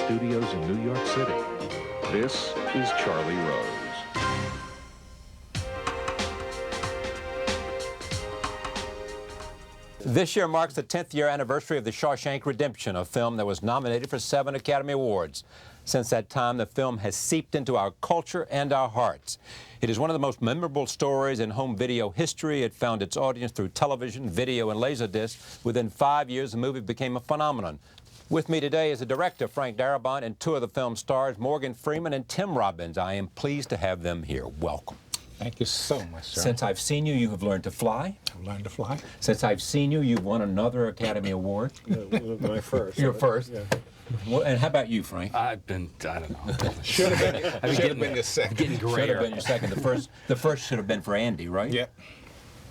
studios in New York City. This is Charlie Rose. This year marks the 10th year anniversary of the Shawshank Redemption, a film that was nominated for 7 Academy Awards. Since that time, the film has seeped into our culture and our hearts. It is one of the most memorable stories in home video history. It found its audience through television, video, and Laserdisc. Within 5 years, the movie became a phenomenon. With me today is the director, Frank Darabont, and two of the film stars, Morgan Freeman and Tim Robbins. I am pleased to have them here. Welcome. Thank you so much, sir. Since I've seen you, you have learned to fly. I've learned to fly. Since I've seen you, you've won another Academy Award. My first. Your first. Yeah. Well, and how about you, Frank? I've been, I don't know. Should have been your second. Getting Should grayer. have been your second. The first should have been for Andy, right? Yep.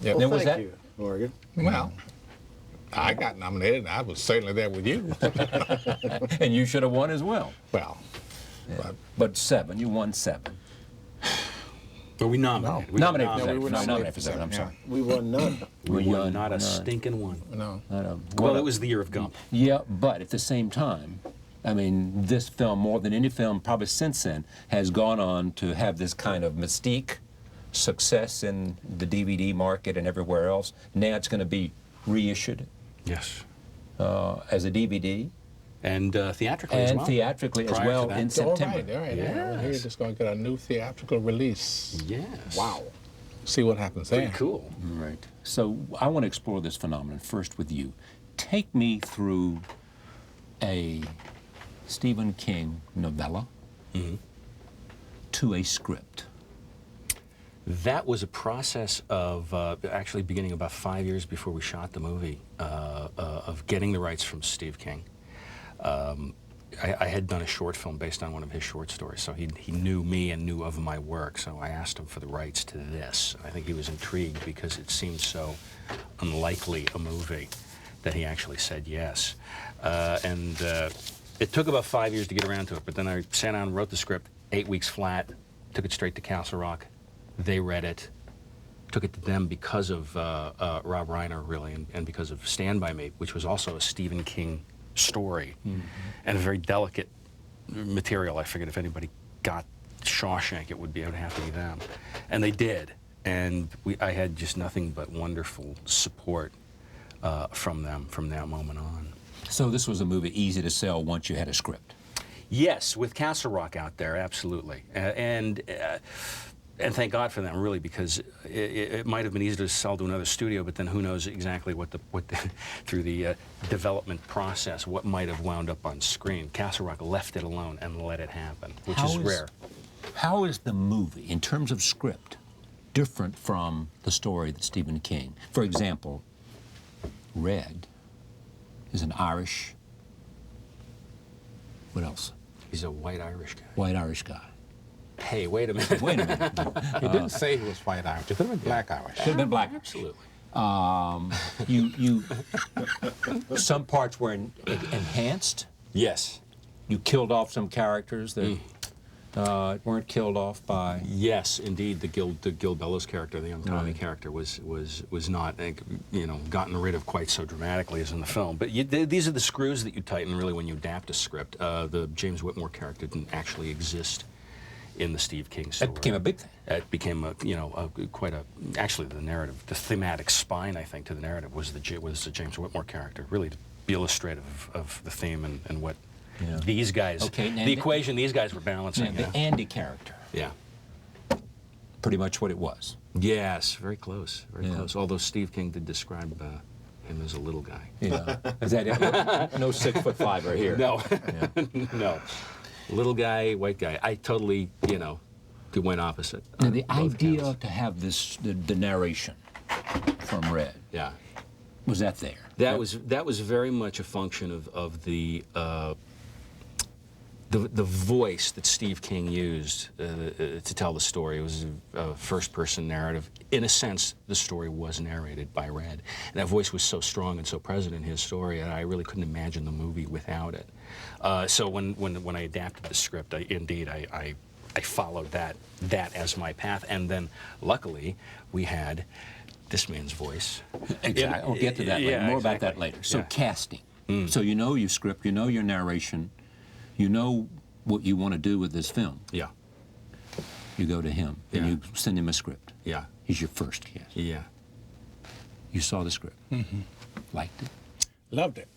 Well, then was Thank that? you, Morgan. Well, I got nominated, and I was certainly there with you. And you should have won as well. Well, But 7, you won 7. But we nominated. We Nominated for got 7. we were No, nominated nominated for for 7, I'm seven, sorry. We won none. We won won not a none. stinking one. no. Well, it was the year of Gump. Yeah, but at the same time, I mean, this film, more than any film probably since then, has gone on to have this kind of mystique, success in the DVD market and everywhere else. Now it's going to be reissued Yes. as a DVD. And theatrically as And well. theatrically as Prior to well that. in All September. right, all right. Yeah. We're here Yes. just going to get a new theatrical release. Yes. Wow. See what happens there. Pretty cool. Right. So I want to explore this phenomenon first with you. Take me through a Stephen King novella to a script. That was a process of actually beginning about 5 years before we shot the movie, of getting the rights from Steve King. I had done a short film based on one of his short stories, so he knew me and knew of my work, so I asked him for the rights to this. I think he was intrigued because it seemed so unlikely a movie that he actually said yes. It took about 5 years to get around to it, but then I sat down and wrote the script, 8 weeks flat, took it straight to Castle Rock. They read it, took it to them because of Rob Reiner, really, and because of Stand By Me, which was also a Stephen King story, and a very delicate material. I figured if anybody got Shawshank, it would have to be them. And they did, and I had just nothing but wonderful support from them from that moment on. So this was a movie easy to sell once you had a script. Yes, with Castle Rock out there, absolutely. And thank God for them, really, because it might have been easy to sell to another studio, but then who knows exactly through the development process, what might have wound up on screen. Castle Rock left it alone and let it happen, which is rare. How is the movie, in terms of script, different from the story that Stephen King? For example, Red is an Irish, what else? He's a white Irish guy. White Irish guy. Hey, wait a minute. Wait a minute. He didn't say he was white Irish. It could have been black Irish. Could have been black. Absolutely. Some parts were enhanced. Yes. You killed off some characters that weren't killed off by. Yes, indeed. The Gil Bellows character, the young Tommy character, was not, gotten rid of quite so dramatically as in the film. But these are the screws that you tighten, really, when you adapt a script. The James Whitmore character didn't actually exist in the Steve King story. It became a big thing. It became actually the narrative, the thematic spine, I think, to the narrative was the James Whitmore character, really to be illustrative of the theme and what these guys, the equation these guys were balancing. The Andy character. Yeah. Pretty much what it was. Yes, very close, very close. Although Steve King did describe him as a little guy. Yeah. Is that it? No 6'5" here. No, no. Little guy, white guy. I totally, went opposite. Now, the idea to have the narration from Red. Yeah. Was that there? That was very much a function of the voice that Steve King used to tell the story. It was a first-person narrative. In a sense, the story was narrated by Red. And that voice was so strong and so present in his story that I really couldn't imagine the movie without it. So when I adapted the script, I followed that as my path. And then, luckily, we had this man's voice. Exactly. We'll get to that later. More about that later. So casting. So you know your script, you know your narration. You know what you want to do with this film. Yeah. You go to him and Yeah. you send him a script. Yeah. He's your first guest. Yeah. You saw the script. Mm-hmm. Liked it. Loved it.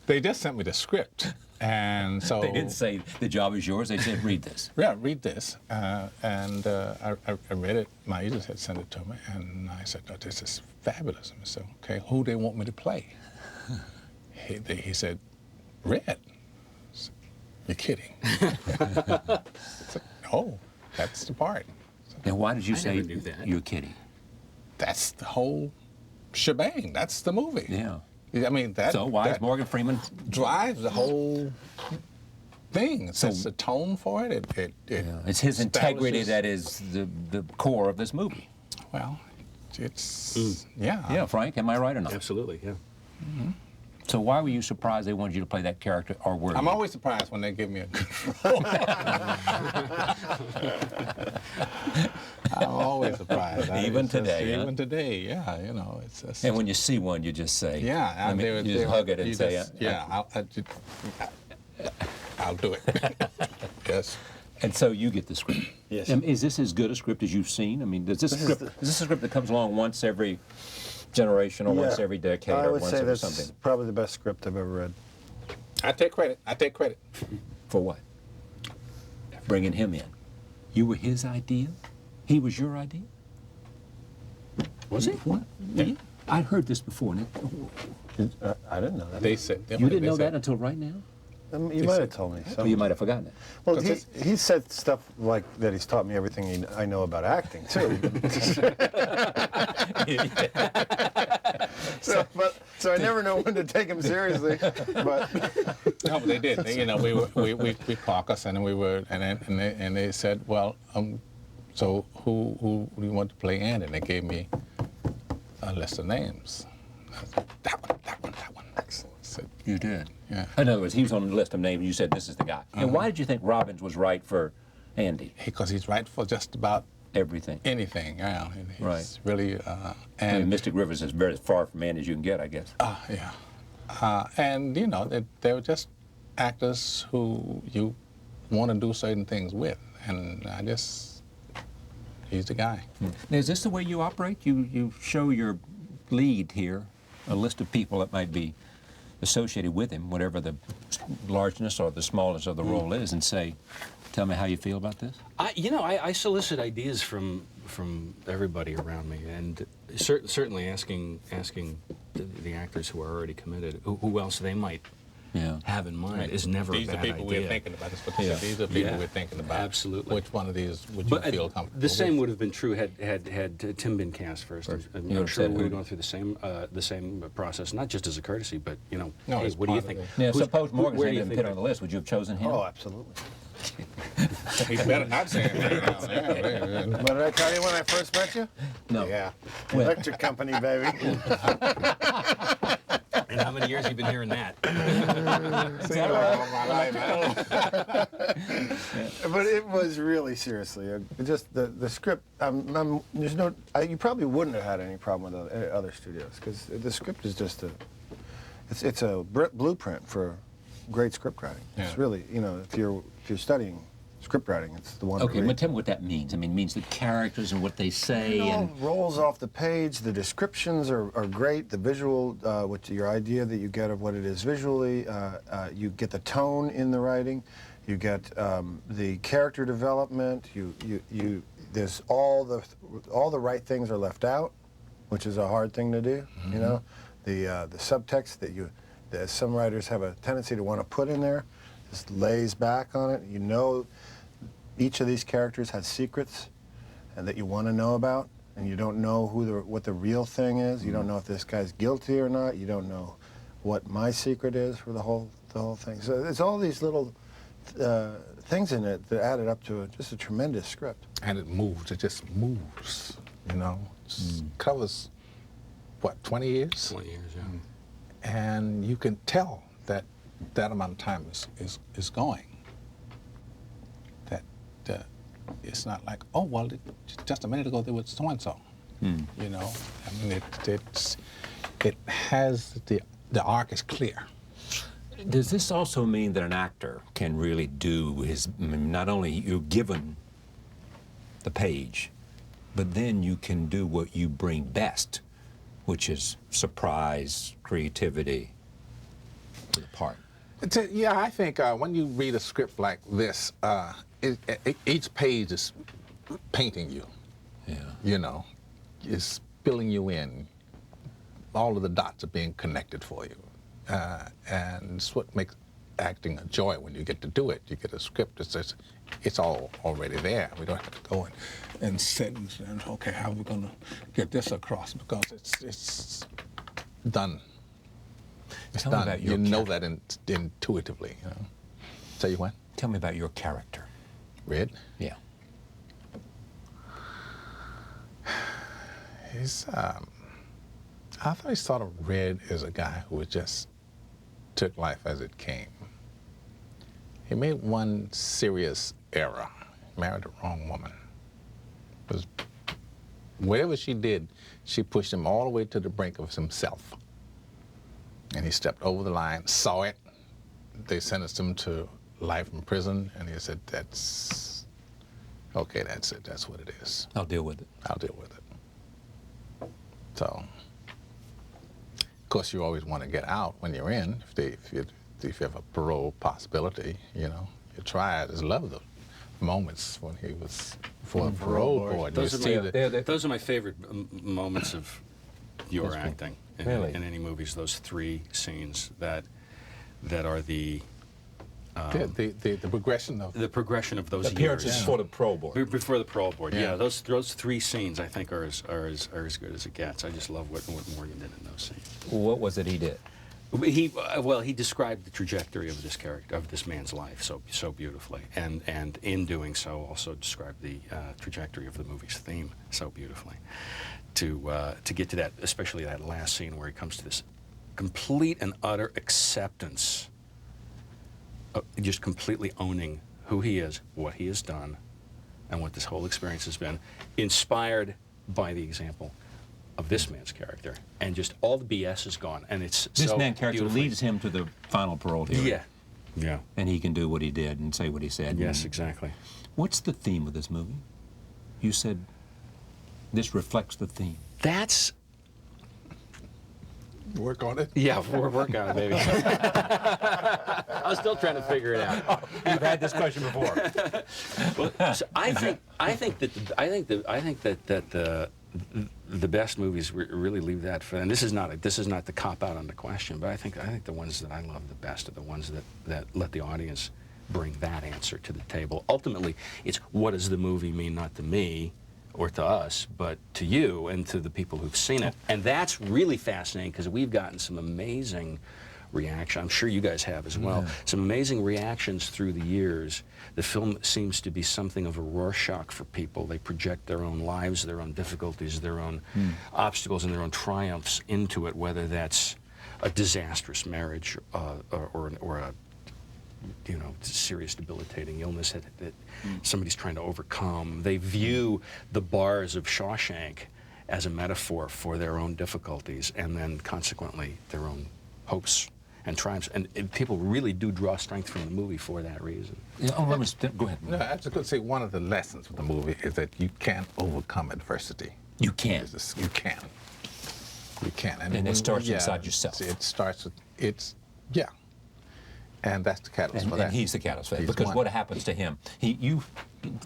They just sent me the script, and so They didn't say the job is yours. They said read this. yeah, read this, and I read it. My agent had sent it to me, and I said, "Oh, this is fabulous." And I said, "Okay, who they want me to play?" He said, "Red." I said, "You're kidding?" I said, "No, that's the part." And why did you say never knew that. you're kidding? That's the whole shebang. That's the movie. Yeah. I mean, that. So why is that Morgan Freeman? drives the whole thing. It sets the tone for it. It's his integrity establishes- that is the core of this movie. Well, it's yeah. Yeah, Frank, am I right or not? Absolutely, yeah. So why were you surprised they wanted you to play that character, or were I'm you? always surprised when they give me a good role. I'm always surprised. Even It's just- today, huh? Even today, yeah. You know, it's just. And when you see one, you just say, yeah, you just hug it and you say, just- yeah, I'll do it. Yes. And so you get the script. Yes. And is this as good a script as you've seen? I mean, is this a script that comes along once every generation or once every decade I or would once say every that's something? probably the best script I've ever read. I take credit. For what? Bringing him in. You were his idea? He was your idea? Was it? What? Yeah. I'd heard this before. I didn't know that. They said. You didn't know that until right now? You might have told me. Or you might have forgotten it. Well, 'Cause he said stuff like that. He's taught me everything I know about acting too. So I never know when to take him seriously. But No, but they did. You know, we caucused and and they said, well, so who do you want to play Andy? And they gave me a list of names. I said, that one. Excellent. I said, You did? yeah. In other words, he was on the list of names. You said, this is the guy. And why did you think Robbins was right for Andy? Because he's right for just about Everything. anything. Yeah, he's Right. really I and mean, Mystic Rivers is very far from Andy as you can get, I guess. yeah, and you know they were just actors who you want to do certain things with, and he's the guy. Now, is this the way you operate? You show your lead here, a list of people that might be associated with him, whatever the largeness or the smallness of the role is, and say, tell me how you feel about this? I solicit ideas from everybody around me, and certainly asking the actors who are already committed who else they might have in mind is never These a are bad people idea. we're thinking about. That's what they said. These are people we're thinking about. Absolutely. Which one of these would you But feel comfortable the same with? would have been true had Tim been cast first. First. I'm You would have sure said we would who? have gone through the same process, not just as a courtesy, but No, hey, it's what do you part of think? it. Now, Who's- suppose Morgan's where do name you hadn't think been on the list. Would you have chosen him? oh, absolutely. He better not say anything now. Yeah. What did I tell you when I first met you? No. Yeah. Well- Electric company, baby. And how many years have you been hearing that? But it was really seriously just the script. There's no. You probably wouldn't have had any problem with other studios because the script is just it's a blueprint for great script writing. It's Yeah. really if you're studying script writing, it's the one. Okay, to but read. tell me what that means. I mean, it means the characters and what they say. It all And rolls off the page. The descriptions are great. The visual, your idea that you get of what it is visually, you get the tone in the writing, you get the character development. There's all the right things are left out, which is a hard thing to do. Mm-hmm. You know, the subtext that some writers have a tendency to want to put in there, just lays back on it. You know, each of these characters has secrets and that you want to know about, and you don't know what the real thing is. You don't know if this guy's guilty or not. You don't know what my secret is for the whole thing. So there's all these little things in it that added up to just a tremendous script. And it moves. It just moves. You know, covers what 20 years, 20 years, yeah. and you can tell that amount of time is going. That it's not like, oh well, just a minute ago there was so and so. You know, I mean it has the arc is clear. Does this also mean that an actor can really do his, not only you're given the page, but then you can do what you bring best, which is surprise, creativity to the part? Yeah, I think when you read a script like this, each page is painting you. Yeah. You know, is filling you in. All of the dots are being connected for you. And it's what makes acting a joy when you get to do it. You get a script that says, it's all already there. We don't have to go and sit and say, okay, how are we going to get this across? Because it's done. It's Tell me done. about your You know that intuitively. You know? Tell you what? Tell me about your character. Red? Yeah. He's, I thought he sort of Red as a guy who just took life as it came. He made one serious error. He married the wrong woman. Because whatever she did, she pushed him all the way to the brink of himself. And he stepped over the line, saw it. They sentenced him to life in prison, and he said, that's, okay, that's it, that's what it is. I'll deal with it. I'll deal with it. So, of course, you always want to get out when you're in. If you have a parole possibility, you know, you try it. I love the moments when he was before the parole board. Those are my favorite moments of your acting in any movies. Those three scenes that are the progression of those appearances years before the parole board. Before the parole board, yeah. Those three scenes I think are as good as it gets. I just love what Morgan did in those scenes. What was it he did? He described the trajectory of this character, of this man's life, so beautifully, and in doing so also described the trajectory of the movie's theme so beautifully. To get to that, especially that last scene where he comes to this complete and utter acceptance, just completely owning who he is, what he has done, and what this whole experience has been, inspired by the example of this man's character, and just all the BS is gone, and it's this so man's character leads him to the final parole hearing. Yeah. And he can do what he did and say what he said. Yes, exactly. What's the theme of this movie? You said this reflects the theme. That's... Work on it? Yeah, we're working on it, baby. I was still trying to figure it out. Oh, you've had this question before. Well, so I think that the best movies really leave that for, and this is not the cop out on the question, but I think the ones that I love the best are the ones that let the audience bring that answer to the table. Ultimately, it's what does the movie mean, not to me or to us, but to you and to the people who've seen it. And that's really fascinating because we've gotten some amazing reaction. I'm sure you guys have as well. Yeah. Some amazing reactions through the years. The film seems to be something of a Rorschach for people. They project their own lives, their own difficulties, their own obstacles and their own triumphs into it, whether that's a disastrous marriage or a serious debilitating illness that somebody's trying to overcome. They view the bars of Shawshank as a metaphor for their own difficulties and then consequently their own hopes and triumphs. And people really do draw strength from the movie for that reason. Yeah, go ahead. No, I was going to say one of the lessons of the movie is that you can't overcome adversity. You can. You can. You can. And it starts inside yourself. It starts with, and that's the catalyst for that. And he's the catalyst for that, because what happens to him? You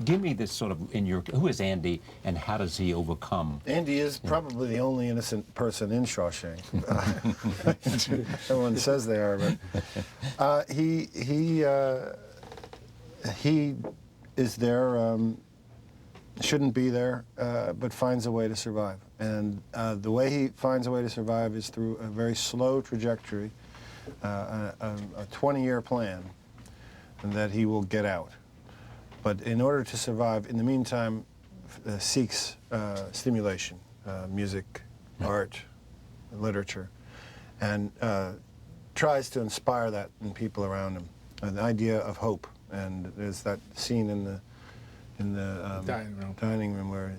give me this sort of who is Andy and how does he overcome? Andy is probably the only innocent person in Shawshank. Everyone says they are, but he is there, shouldn't be there, but finds a way to survive. And the way he finds a way to survive is through a very slow trajectory. A 20-year plan that he will get out. But in order to survive, in the meantime, seeks stimulation, music, art, literature, and tries to inspire that in people around him. An idea of hope. And there's that scene in the dining room where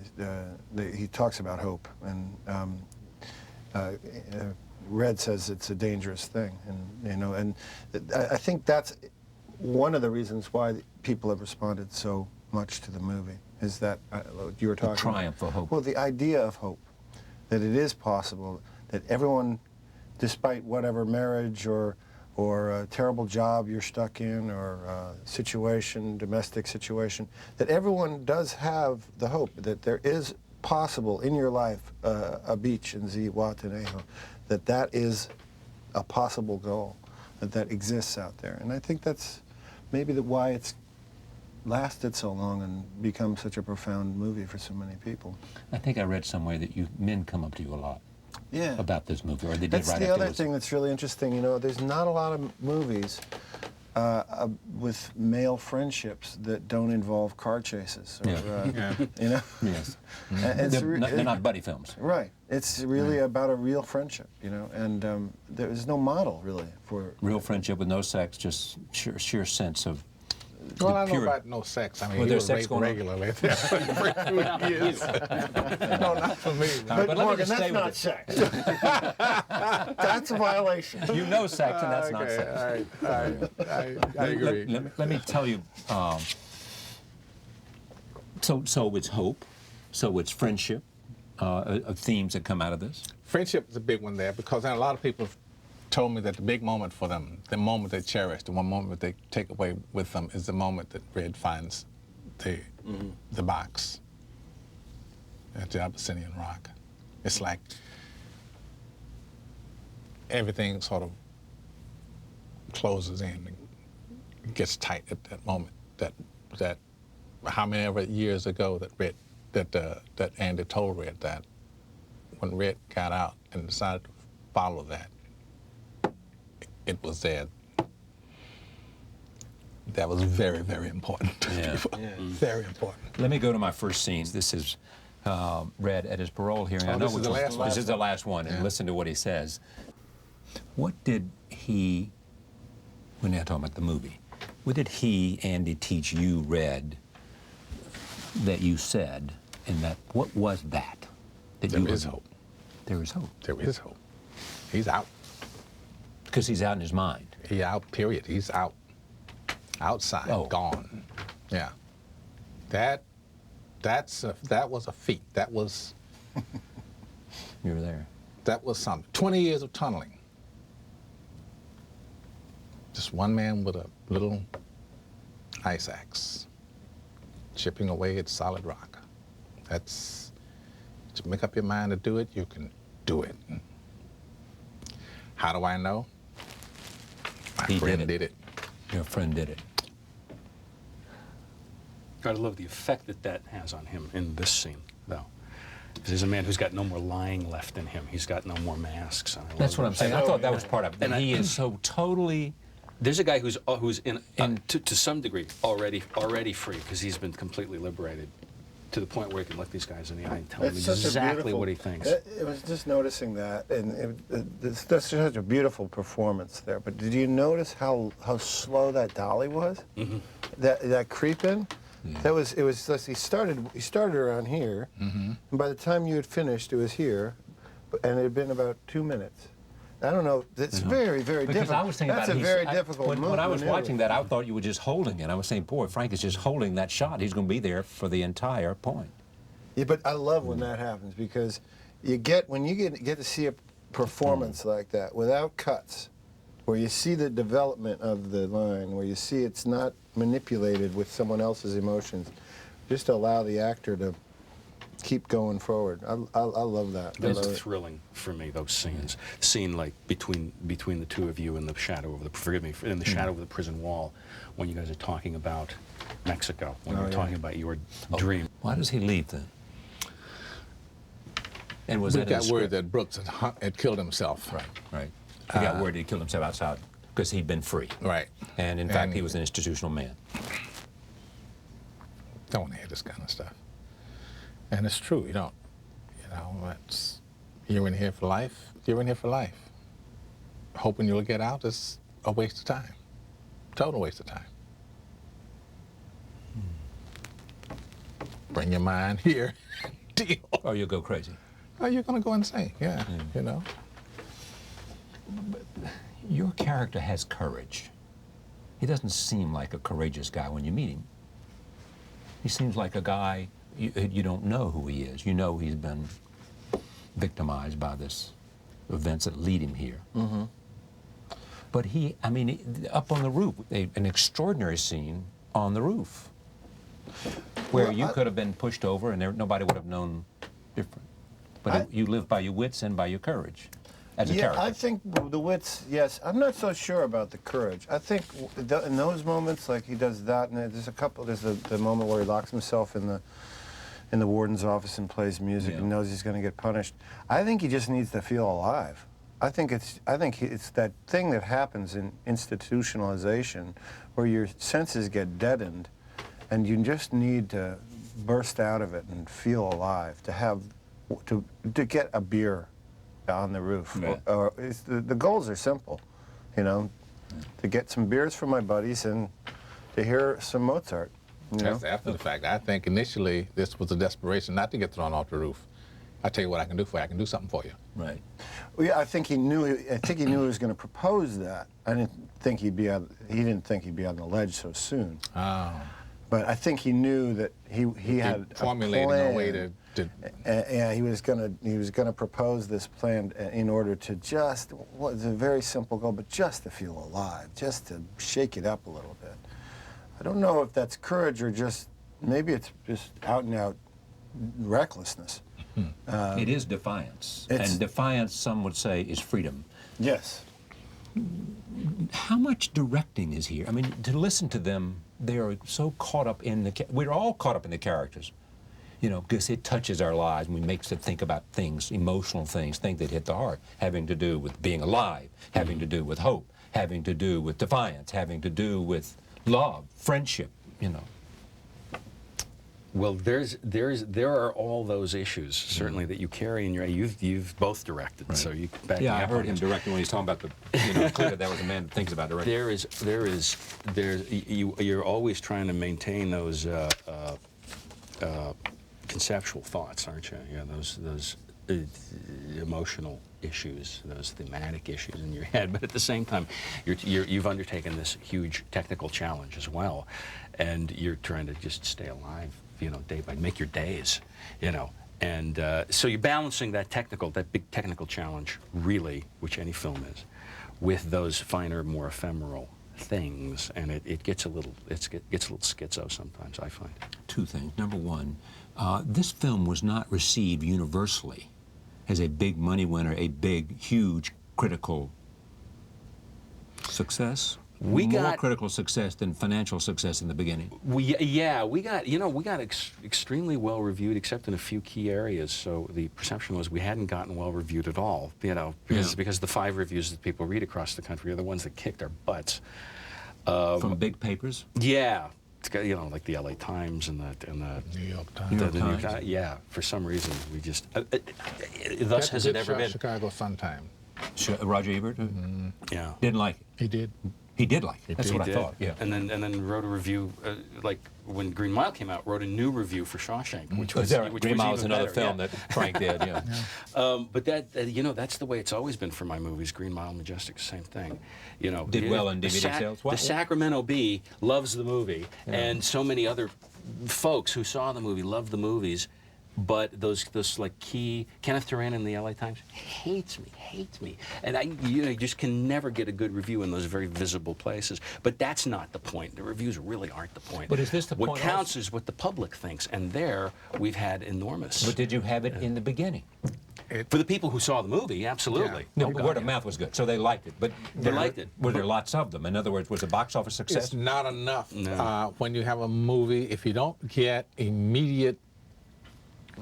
he talks about hope. And Red says it's a dangerous thing, and you know, and I think that's one of the reasons why people have responded so much to the movie. Is that you were talking the triumph of hope? Well, the idea of hope, that it is possible, that everyone, despite whatever marriage or a terrible job you're stuck in, or situation, domestic situation, that everyone does have the hope that there is possible in your life a beach in Zihuatanejo, that is a possible goal, that exists out there. And I think that's maybe why it's lasted so long and become such a profound movie for so many people. I think I read somewhere that men come up to you a lot. Yeah. About this movie, or they did That's right the after other it was... thing that's really interesting. You know, there's not a lot of movies with male friendships that don't involve car chases. Or, you know? Yes. They're not buddy films. Right. It's really about a real friendship, you know, and there's no model, really, for... Real friendship with no sex, just sheer sense of... Well, I don't know about no sex. I mean, well, he was raped going regularly. No, not for me. But Morgan, that's not sex. That's a violation. You know sex, and that's not sex. All right. I agree. Let me tell you, so it's hope, so it's friendship, themes that come out of this? Friendship is a big one there, because a lot of people told me that the big moment for them, the moment they cherish, the one moment they take away with them, is the moment that Red finds the box at the Abyssinian Rock. It's like everything sort of closes in and gets tight at that moment. That how many ever years ago that Andy told Red that when Red got out and decided to follow that, it was there. That was very, very important to people. Yeah. Very important. Let me go to my first scene. This is Red at his parole hearing. I know this is the last one. This is the last one, and listen to what he says. What did he, we're now talking about the movie, what did he, Andy, teach you, Red, that you said, and that, what was that? There is hope. There is hope. There is hope. He's out. Because he's out in his mind. He's out, period. He's out. Outside, gone. Yeah. That was a feat. That was... You were there. That was something. 20 years of tunneling. Just one man with a little ice axe, chipping away at solid rock. That's... To make up your mind to do it, you can do it. How do I know? My friend did it. Your friend did it. I love the effect that has on him in this scene, though. There's a man who's got no more lying left in him. He's got no more masks. That's what I'm saying. I thought that was part of it. And he is so totally... There's a guy who's to some degree already free, because he's been completely liberated, to the point where he can look these guys in the eye and tell them exactly what he thinks. It was just noticing that, and that's such a beautiful performance there. But did you notice how slow that dolly was? Mm-hmm. That creep in? Yeah. It was just, he started around here, and by the time you had finished, it was here, and it had been about 2 minutes. I don't know. It's very, very difficult. I was thinking that's a very difficult movement. When I was watching that, I thought you were just holding it. I was saying, boy, Frank is just holding that shot. He's going to be there for the entire point. Yeah, but I love when that happens, because when you get to see a performance like that without cuts, where you see the development of the line, where you see it's not manipulated with someone else's emotions, just allow the actor to keep going forward. I love that. It's thrilling for me, those scenes. Scene like between the two of you in the shadow of the, in the shadow of the prison wall, when you guys are talking about Mexico, when you're talking about your dream. Why does he leave then? And was we got word that Brooks had killed himself. Right. He got word that he killed himself outside because he'd been free. Right. And in fact, he was an institutional man. Don't want to hear this kind of stuff. And it's true, you know, you're in here for life, you're in here for life. Hoping you'll get out is a waste of time. Total waste of time. Bring your mind here, deal. Or you'll go crazy. Oh, you're going to go insane, you know. Your character has courage. He doesn't seem like a courageous guy when you meet him. He seems like a guy, you don't know who he is. You know he's been victimized by this events that lead him here. Mm-hmm. But he, I mean, up on the roof, an extraordinary scene on the roof, where you could have been pushed over and nobody would have known different. But you live by your wits and by your courage as a character. I think the wits, yes. I'm not so sure about the courage. I think in those moments, like he does that, and there's a couple, there's the moment where he locks himself in the warden's office and plays music and knows he's going to get punished. I think he just needs to feel alive. I think it's that thing that happens in institutionalization where your senses get deadened and you just need to burst out of it and feel alive, to get a beer on the roof. Yeah. Or the goals are simple, you know, to get some beers from my buddies and to hear some Mozart. That's after the fact. I think initially this was a desperation not to get thrown off the roof. I tell you what I can do for you. I can do something for you. Right. Well, yeah, I think he knew he was going to propose that. I didn't think he didn't think he'd be on the ledge so soon. Oh. But I think he knew that he had formulating a plan. a way to yeah, he was gonna propose this plan in order to just, well, it's a very simple goal, but just to feel alive, just to shake it up a little bit. I don't know if that's courage or just, maybe it's just out and out recklessness. It is defiance. And defiance, some would say, is freedom. Yes. How much directing is here? I mean, to listen to them, they are so caught up in we're all caught up in the characters, you know, because it touches our lives and makes us think about things, emotional things that hit the heart, having to do with being alive, having to do with hope, having to do with defiance, having to do with love, friendship, you know. Well, there are all those issues certainly that you carry in your. You've both directed, Right. so you back Yeah, me I up heard on him this. directing when he's talking about the, clearly that was a man that thinks about directing. You're always trying to maintain those conceptual thoughts, aren't you? Yeah, those emotional issues, those thematic issues in your head. But at the same time, you've undertaken this huge technical challenge as well, and you're trying to just stay alive, you know, day by make your days, you know. And so you're balancing that big technical challenge, really, which any film is, with those finer, more ephemeral things, and it gets a little schizo sometimes, I find. Two things. Number one, this film was not received universally as a big money winner, a big, huge critical success. More critical success than financial success in the beginning. We got extremely well reviewed, except in a few key areas. So the perception was we hadn't gotten well reviewed at all, you know, because the 5 reviews that people read across the country are the ones that kicked our butts. From big papers? Yeah. You know, like the LA Times and the New York Times. New York Times. Yeah, for some reason we just. Thus has it ever been. Chicago Sun-Time. Roger Ebert? Yeah. Didn't like it. He did. He did like it. That's what I thought. Yeah. And then wrote a review, like when Green Mile came out, wrote a new review for Shawshank, which was Green Mile is even another better, film that Frank did. Yeah. But that you know, that's the way it's always been for my movies. Green Mile, Majestic, same thing. You know, Did well in DVD sales. The Sacramento Bee loves the movie, and so many other folks who saw the movie love the movies. But those like key Kenneth Turan in the LA Times hates me, and you just can never get a good review in those very visible places. But that's not the point. The reviews really aren't the point. But is this the point? What counts is what the public thinks, and there we've had enormous. But did you have it in the beginning? For the people who saw the movie, absolutely. No, word of mouth was good, so they liked it. But They liked it. Were there lots of them? In other words, was the box office success? It's not enough. No. When you have a movie, if you don't get immediate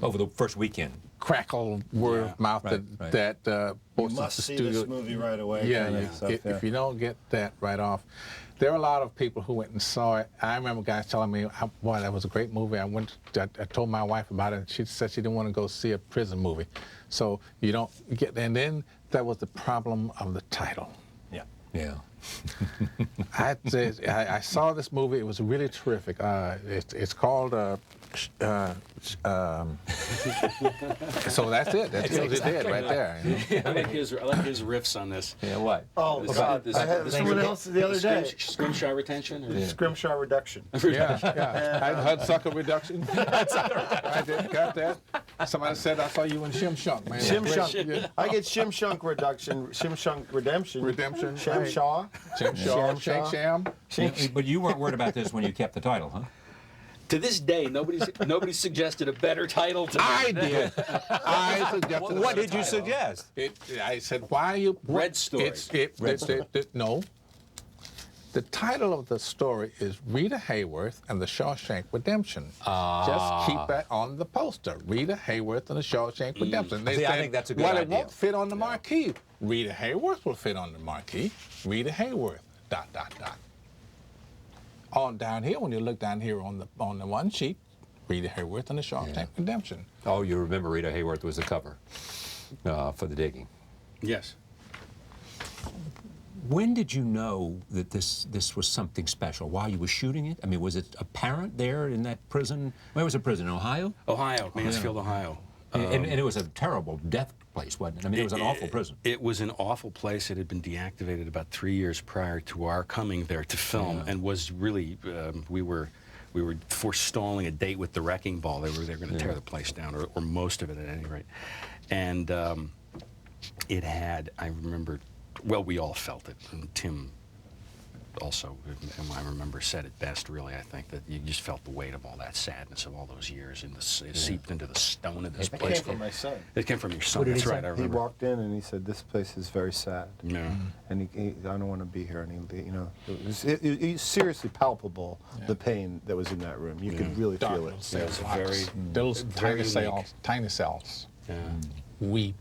Over the first weekend. crackle word of mouth right. that You forces must the see studio. this movie right away. Yeah, kind of stuff, if you don't get that right off. There are a lot of people who went and saw it. I remember guys telling me, boy, that was a great movie. I told my wife about it, and she said she didn't want to go see a prison movie. So you don't get, and then that was the problem of the title. Yeah. Yeah. I saw this movie. It was really terrific. It's called So that's it. That's what it did right there. You know? Yeah, I like his riffs on this. Yeah, what? Oh, God. I had someone else the other day. Scrimshaw retention? Or? Scrimshaw reduction. Yeah, yeah. Hudsucker reduction. I did, got that. Somebody said I saw you in Shawshank, man. Shawshank. I get Shawshank reduction, Shawshank redemption. Redemption. Shamshaw. Sham, Shake Sham. But you weren't worried about this when you kept the title, huh? To this day, nobody suggested a better title to me. I did. I suggested. What did you suggest? I said, why are you? Red Story. No. The title of the story is Rita Hayworth and the Shawshank Redemption. Just keep that on the poster. Rita Hayworth and the Shawshank Redemption. They See, said, I think that's a good well, idea. it won't fit on the marquee. Rita Hayworth will fit on the marquee. Rita Hayworth. ... On down here, when you look down here on the one sheet, Rita Hayworth and the Shawshank Redemption. Oh, you remember Rita Hayworth was the cover for The Digging. Yes. When did you know that this was something special? While you were shooting it? I mean, was it apparent there in that prison? Where was the prison? In Ohio? Ohio, Mansfield, Ohio. And it was a terrible death place, wasn't it? I mean, it was an awful prison. It was an awful place. It had been deactivated about 3 years prior to our coming there to film, and was really we were forestalling a date with the Wrecking Ball. They were going to tear the place down, or most of it at any rate. And it had, I remember, well, we all felt it, and Tim also, and I remember, said it best, really. I think that you just felt the weight of all that sadness of all those years, and it seeped into the stone of this place. It came from my son. It came from your son. That's right. I He remember. walked in and he said, "This place is very sad." Yeah. And I don't want to be here. And it was seriously palpable, the pain that was in that room. You could really feel it. Darkness, It was very, those very tiny cells. Yeah. Weep,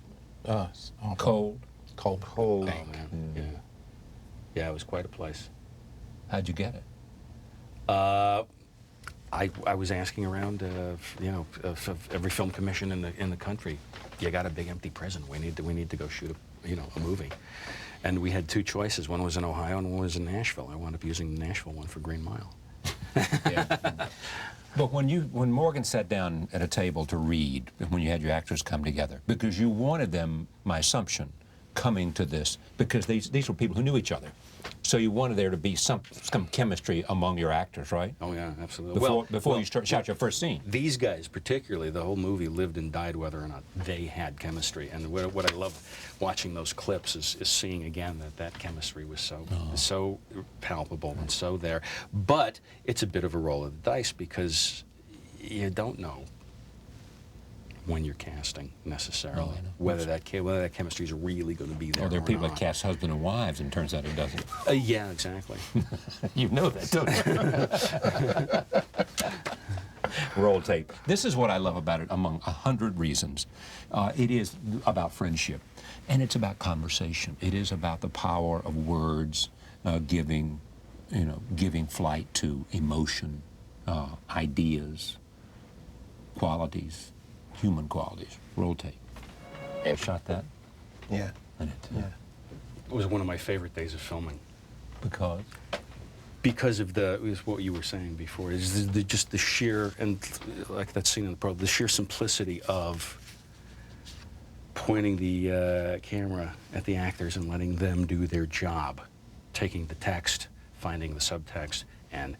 us, Cold. cold. Oh man. Yeah. Yeah, it was quite a place. How'd you get it? I was asking around, of every film commission in the country. You got a big empty prison. We need to go shoot a movie, and we had two choices. One was in Ohio, and one was in Nashville. I wound up using the Nashville one for Green Mile. But when Morgan sat down at a table to read, when you had your actors come together, because you wanted them, my assumption, coming to this, because these were people who knew each other. So you wanted there to be some chemistry among your actors, right? Oh yeah, absolutely. Before you shot your first scene. These guys, particularly, the whole movie lived and died whether or not they had chemistry. And what I love watching those clips is seeing again that chemistry was so palpable and so there. But it's a bit of a roll of the dice because you don't know when you're casting necessarily whether that chemistry is really going to be there. There are or people not. that cast husband and wives, and it turns out it doesn't. Yeah, exactly. You know that, don't you? Roll tape. This is what I love about it, among 100 reasons. It is about friendship, and it's about conversation. It is about the power of words, giving flight to emotion, ideas, qualities, human qualities. Roll tape. You shot that? Yeah. I did too. Yeah. It was one of my favorite days of filming. Because? Because of what you were saying before, is just the sheer, and like that scene in the pro, the sheer simplicity of pointing the camera at the actors and letting them do their job, taking the text, finding the subtext, and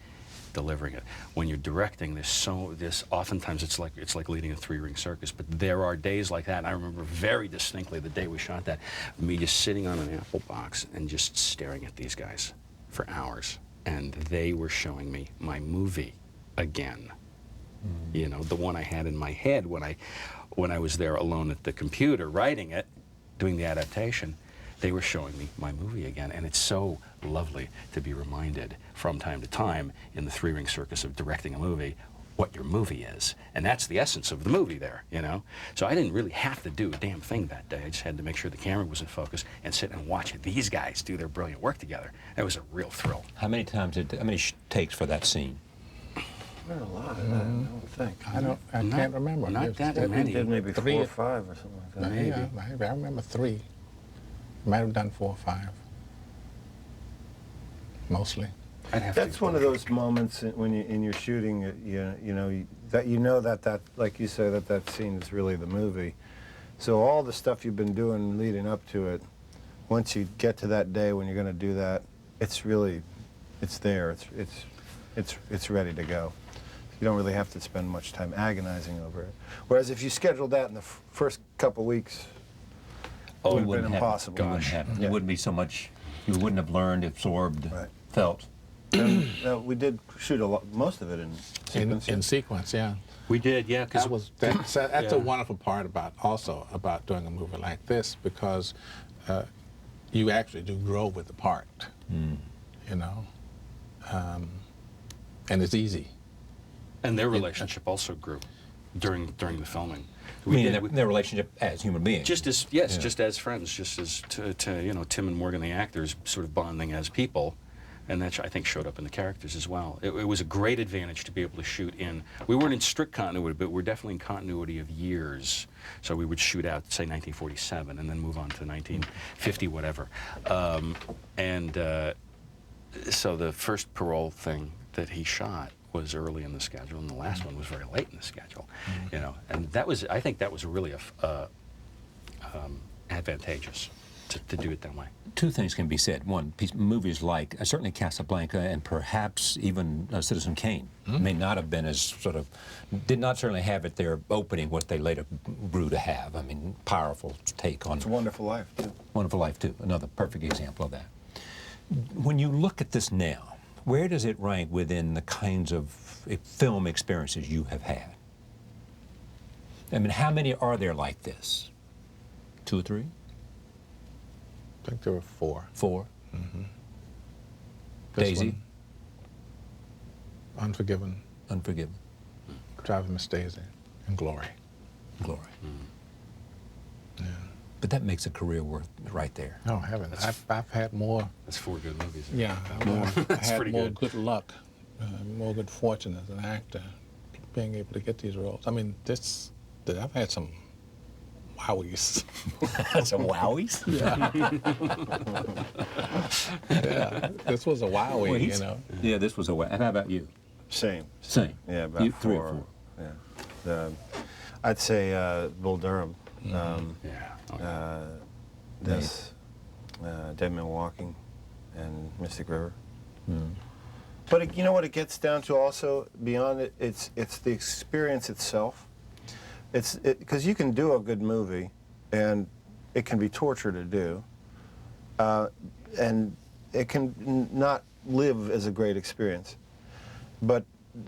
delivering it. When you're directing, this oftentimes it's like leading a three-ring circus, but there are days like that, and I remember very distinctly the day we shot that, me just sitting on an apple box and just staring at these guys for hours, and they were showing me my movie again. You know, the one I had in my head when I was there alone at the computer writing it, doing the adaptation. They were showing me my movie again, and it's so lovely to be reminded from time to time in the three-ring circus of directing a movie what your movie is. And that's the essence of the movie there, you know? So I didn't really have to do a damn thing that day. I just had to make sure the camera was in focus and sit and watch these guys do their brilliant work together. It was a real thrill. How many takes for that scene? Not a lot of that, I don't think. I can't remember. Not that We many. did maybe Three. 4 or 5 or something like that. Yeah, I remember 3. Might have done 4 or 5. Mostly. That's one of those moments when you, in your shooting, that you know that like you say, that scene is really the movie. So all the stuff you've been doing leading up to it, once you get to that day when you're going to do that, it's there. It's ready to go. You don't really have to spend much time agonizing over it. Whereas if you scheduled that in the first couple weeks, it would have been impossible. Gosh. It wouldn't be so much. You wouldn't have learned, absorbed, felt. And, we did shoot most of it in sequence. In sequence, yeah. We did, yeah. That's a wonderful part about doing a movie like this, because you actually do grow with the part, you know, and it's easy. And their relationship also grew during the filming. Their relationship as human beings. Just as just as friends, just as to Tim and Morgan, the actors, sort of bonding as people, and that I think showed up in the characters as well. It was a great advantage to be able to shoot in. We weren't in strict continuity, but we're definitely in continuity of years. So we would shoot out, say, 1947, and then move on to 1950, whatever. So the first parole thing that he shot was early in the schedule, and the last one was very late in the schedule. You know, and I think that was really advantageous to do it that way. Two things can be said. One, movies like certainly Casablanca and perhaps even Citizen Kane may not have been as did not certainly have at their opening what they later grew to have. I mean, powerful take on. It's a Wonderful Life, too. Wonderful Life, too. Another perfect example of that. When you look at this now, where does it rank within the kinds of film experiences you have had? I mean, how many are there like this? 2 or 3? I think there were 4. 4? Mm-hmm. Daisy? Unforgiven. Unforgiven. Driving Miss Daisy. And Glory. Glory. Yeah. But that makes a career worth right there. Oh, heavens. I've had more. That's 4 good movies. Yeah. That's had pretty more good. luck, more good fortune as an actor, being able to get these roles. I mean, I've had some wowies. Some wowies? Yeah. Yeah. This was a wowie, you know. Yeah, this was a wowie. And how about you? Same. Yeah, about you, 4. 3 or 4. Yeah. I'd say Bull Durham. This, Dead Man Walking, and Mystic River. But you know what it gets down to also, beyond it, it's the experience itself. Because you can do a good movie, and it can be torture to do, and it can not live as a great experience. But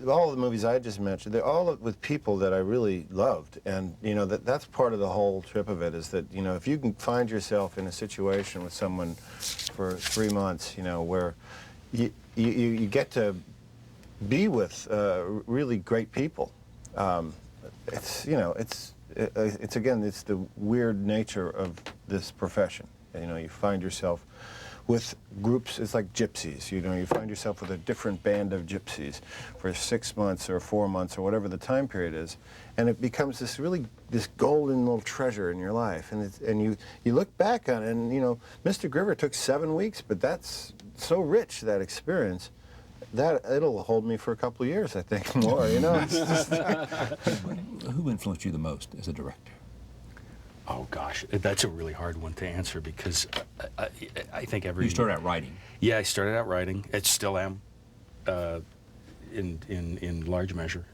all the movies I just mentioned, they're all with people that I really loved, and you know that's part of the whole trip of it, is that if you can find yourself in a situation with someone for 3 months, where you get to be with really great people. It's the weird nature of this profession. You find yourself with groups. It's like gypsies. You find yourself with a different band of gypsies for 6 months or 4 months or whatever the time period is, and it becomes this golden little treasure in your life. And you look back on it, and Mr. River took 7 weeks, but that's so rich, that experience, that it'll hold me for a couple of years, I think, more. It's just Who influenced you the most as a director? Oh gosh, that's a really hard one to answer, because I think every... You started out writing. Yeah, I started out writing. I still am, in large measure.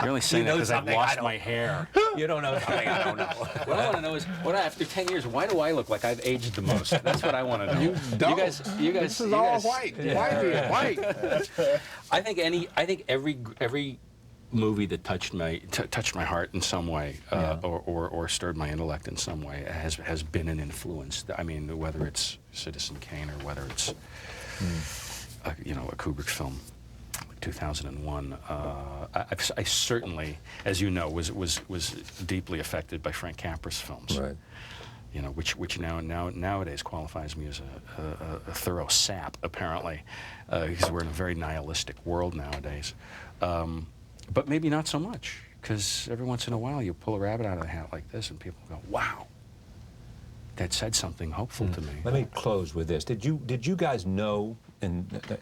You're only saying that because I've lost my hair. You don't know something I don't know. What I want to know is, after 10 years, why do I look like I've aged the most? That's what I want to know. You don't. You guys. This is all white. Yeah. White. I think every movie that touched my heart in some way, or stirred my intellect in some way, has been an influence. I mean, whether it's Citizen Kane or whether it's a Kubrick film, 2001. I certainly, as you know, was deeply affected by Frank Capra's films. Right. Which nowadays qualifies me as a thorough sap, apparently, because we're in a very nihilistic world nowadays. But maybe not so much, because every once in a while you pull a rabbit out of the hat like this, and people go, "Wow, that said something hopeful to me. Let me close with this. Did you guys know,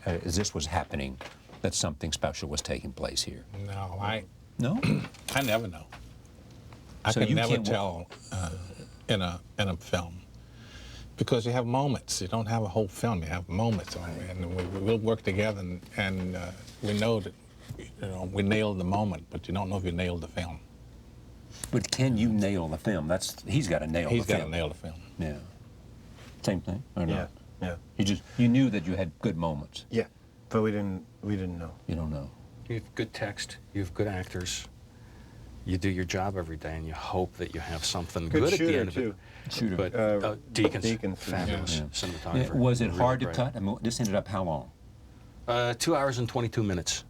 as this was happening, that something special was taking place here? No, No? I never know. I So can you never can't tell in a film, because you have moments. You don't have a whole film. You have moments, and we'll work together, and we know that we nailed the moment, but you don't know if you nailed the film. But can you nail the film? He's got to nail the film. He's got to nail the film. Yeah. Same thing, or not? Yeah. You knew that you had good moments. Yeah, but we didn't know. You don't know. You have good text, you have good actors, you do your job every day, and you hope that you have something good at the end of it. Shooter. But Deacon's fabulous Yeah. cinematographer. Was it Really hard to great. cut? I mean, this ended up how long? 2 hours and 22 minutes.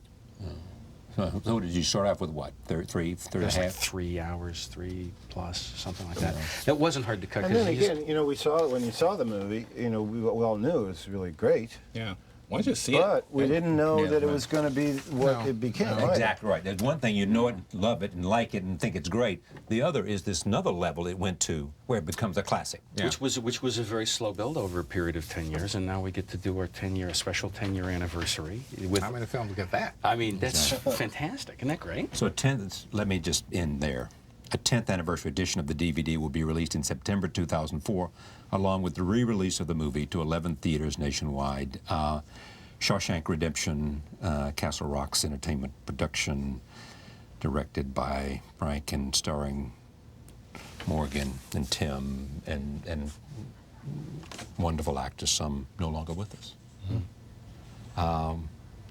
So did you start off with what? Three It and a was like half? 3 hours, 3 plus, something like that. It wasn't hard to cut. And 'cause then he's- again, we saw it when you saw the movie. We all knew it was really great, Yeah. Once you see it, but we didn't know Yeah, that it right. was going to be what No. it became. No. either. Exactly right. There's one thing, you know it, love it, and like it, and think it's great. The other is this another level it went to where it becomes a classic. Yeah. Which was a very slow build over a period of 10 years, and now we get to do our special 10-year anniversary. With, how many films get that? I mean, that's fantastic. Isn't that great? So let me just end there. A 10th anniversary edition of the DVD will be released in September 2004, along with the re-release of the movie to 11 theaters nationwide. Shawshank Redemption, Castle Rock's entertainment production, directed by Frank and starring Morgan and Tim and wonderful actors, some no longer with us.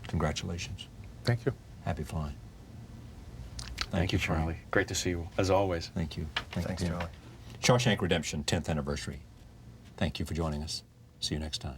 Congratulations. Thank you. Happy flying. Thank you, Frank. Charlie. Great to see you, as always. Thank you. Thanks, you. Charlie. Shawshank Redemption, 10th anniversary. Thank you for joining us. See you next time.